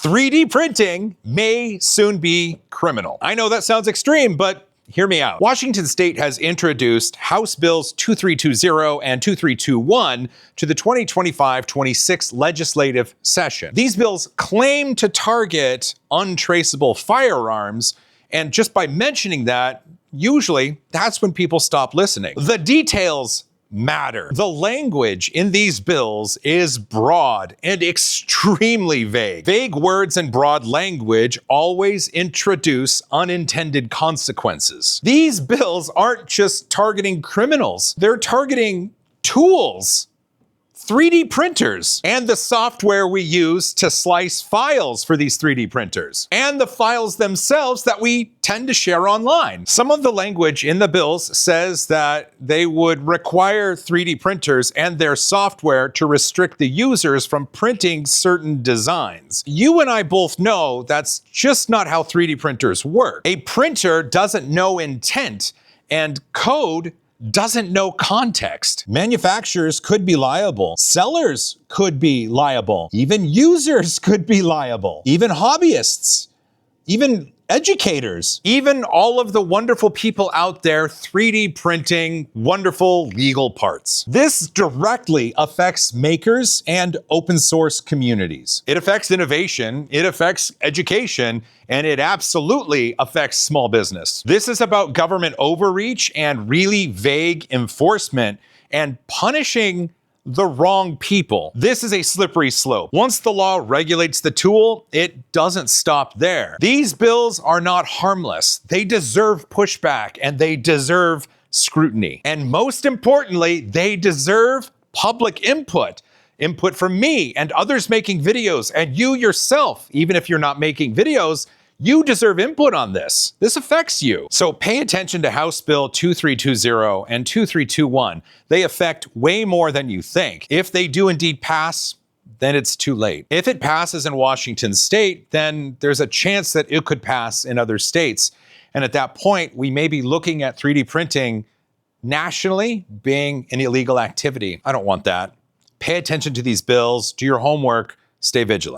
3D printing may soon be criminal. I know that sounds extreme, but hear me out. Washington State has introduced House Bills 2320 and 2321 to the 2025-26 legislative session. These bills claim to target untraceable firearms, and just by mentioning that, usually that's when people stop listening. The details matter. The language in these bills is broad and extremely vague. Vague words and broad language always introduce unintended consequences. These bills aren't just targeting criminals, they're targeting tools. 3D printers, and the software we use to slice files for these 3D printers, and the files themselves that we tend to share online. Some of the language in the bills says that they would require 3D printers and their software to restrict the users from printing certain designs. You and I both know that's just not how 3D printers work. A printer doesn't know intent, and code doesn't know context. Manufacturers could be liable. Sellers could be liable. Even users could be liable. Even hobbyists. Even educators. Even all of the wonderful people out there 3D printing wonderful legal parts. This directly affects makers and open source communities. It affects innovation, it affects education, and it absolutely affects small business. This is about government overreach and really vague enforcement and punishing the wrong people. This is a slippery slope. Once the law regulates the tool, it doesn't stop there. These bills are not harmless. They deserve pushback and they deserve scrutiny. And most importantly, they deserve public input. Input from me and others making videos, and you yourself, even if you're not making videos, you deserve input on this. This affects you. So pay attention to House Bill 2320 and 2321. They affect way more than you think. If they do indeed pass, then it's too late. If it passes in Washington State, then there's a chance that it could pass in other states. And at that point, we may be looking at 3D printing nationally being an illegal activity. I don't want that. Pay attention to these bills, do your homework, stay vigilant.